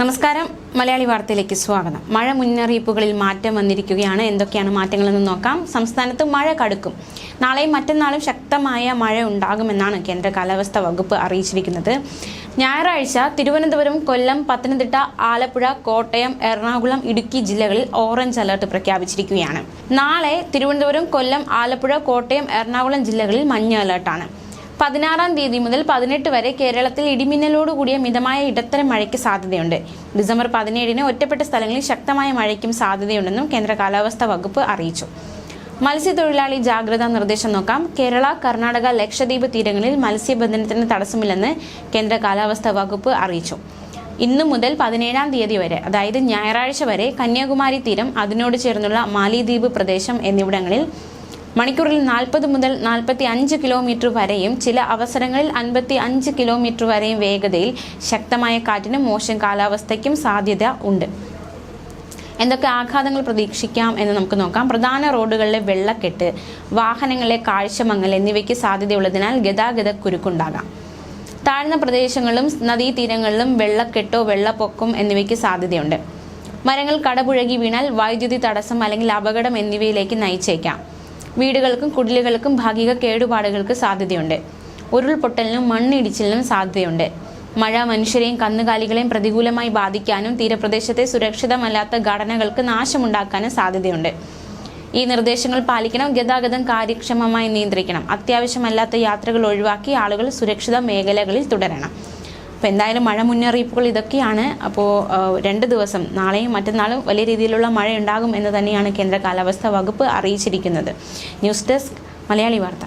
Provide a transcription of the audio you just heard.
നമസ്കാരം, മലയാളി വാർത്തയിലേക്ക് സ്വാഗതം. മഴ മുന്നറിയിപ്പുകളിൽ മാറ്റം വന്നിരിക്കുകയാണ്. എന്തൊക്കെയാണ് മാറ്റങ്ങളെന്ന് നോക്കാം. സംസ്ഥാനത്ത് മഴ കടുക്കും. നാളെയും മറ്റന്നാളും ശക്തമായ മഴ ഉണ്ടാകുമെന്നാണ് കേന്ദ്ര കാലാവസ്ഥാ വകുപ്പ് അറിയിച്ചിരിക്കുന്നത്. ഞായറാഴ്ച തിരുവനന്തപുരം, കൊല്ലം, പത്തനംതിട്ട, ആലപ്പുഴ, കോട്ടയം, എറണാകുളം, ഇടുക്കി ജില്ലകളിൽ ഓറഞ്ച് അലർട്ട് പ്രഖ്യാപിച്ചിരിക്കുകയാണ്. നാളെ തിരുവനന്തപുരം, കൊല്ലം, ആലപ്പുഴ, കോട്ടയം, എറണാകുളം ജില്ലകളിൽ മഞ്ഞ അലർട്ടാണ്. 16-ാം തീയതി മുതൽ 18 വരെ കേരളത്തിൽ ഇടിമിന്നലോടുകൂടിയ മിതമായ ഇടത്തരം മഴയ്ക്ക് സാധ്യതയുണ്ട്. ഡിസംബർ 17-ന് ഒറ്റപ്പെട്ട സ്ഥലങ്ങളിൽ ശക്തമായ മഴയ്ക്കും സാധ്യതയുണ്ടെന്നും കേന്ദ്ര കാലാവസ്ഥാ വകുപ്പ് അറിയിച്ചു. മത്സ്യത്തൊഴിലാളി ജാഗ്രതാ നിർദ്ദേശം നോക്കാം. കേരള, കർണാടക, ലക്ഷദ്വീപ് തീരങ്ങളിൽ മത്സ്യബന്ധനത്തിന് തടസ്സമില്ലെന്ന് കേന്ദ്ര കാലാവസ്ഥാ വകുപ്പ് അറിയിച്ചു. ഇന്നു മുതൽ 17-ാം തീയതി വരെ, അതായത് ഞായറാഴ്ച വരെ, കന്യാകുമാരി തീരം, അതിനോട് ചേർന്നുള്ള മാലിദ്വീപ് പ്രദേശം എന്നിവിടങ്ങളിൽ മണിക്കൂറിൽ 40 മുതൽ 45 കിലോമീറ്റർ വരെയും ചില അവസരങ്ങളിൽ 55 കിലോമീറ്റർ വരെയും വേഗതയിൽ ശക്തമായ കാറ്റിനും മോശം കാലാവസ്ഥയ്ക്കും സാധ്യത ഉണ്ട്. എന്തൊക്കെ ആഘാതങ്ങൾ പ്രതീക്ഷിക്കാം എന്ന് നമുക്ക് നോക്കാം. പ്രധാന റോഡുകളിലെ വെള്ളക്കെട്ട്, വാഹനങ്ങളിലെ കാഴ്ചമങ്ങൽ എന്നിവയ്ക്ക് സാധ്യതയുള്ളതിനാൽ ഗതാഗത കുരുക്കുണ്ടാകാം. താഴ്ന്ന പ്രദേശങ്ങളിലും നദീതീരങ്ങളിലും വെള്ളക്കെട്ടോ വെള്ളപ്പൊക്കം എന്നിവയ്ക്ക് സാധ്യതയുണ്ട്. മരങ്ങൾ കടപുഴകി വീണാൽ വൈദ്യുതി തടസ്സം അല്ലെങ്കിൽ അപകടം എന്നിവയിലേക്ക് നയിച്ചേക്കാം. വീടുകൾക്കും കുടിലുകൾക്കും ഭാഗിക കേടുപാടുകൾക്ക് സാധ്യതയുണ്ട്. ഉരുൾപൊട്ടലിനും മണ്ണിടിച്ചിലിനും സാധ്യതയുണ്ട്. മഴ മനുഷ്യരെയും കന്നുകാലികളെയും പ്രതികൂലമായി ബാധിക്കാനും തീരപ്രദേശത്തെ സുരക്ഷിതമല്ലാത്ത ഘടനകൾക്ക് നാശമുണ്ടാക്കാനും സാധ്യതയുണ്ട്. ഈ നിർദ്ദേശങ്ങൾ പാലിക്കണം. ഗതാഗതം കാര്യക്ഷമമായി നിയന്ത്രിക്കണം. അത്യാവശ്യമല്ലാത്ത യാത്രകൾ ഒഴിവാക്കി ആളുകൾ സുരക്ഷിത മേഖലകളിൽ തുടരണം. അപ്പോൾ എന്തായാലും മഴ മുന്നറിയിപ്പുകൾ ഇതൊക്കെയാണ്. അപ്പോൾ 2 ദിവസം, നാളെയും മറ്റന്നാളും വലിയ രീതിയിലുള്ള മഴ ഉണ്ടാകും എന്ന് തന്നെയാണ് കേന്ദ്ര കാലാവസ്ഥാ വകുപ്പ് അറിയിച്ചിരിക്കുന്നത്. ന്യൂസ് ഡെസ്ക്, മലയാളി വാർത്ത.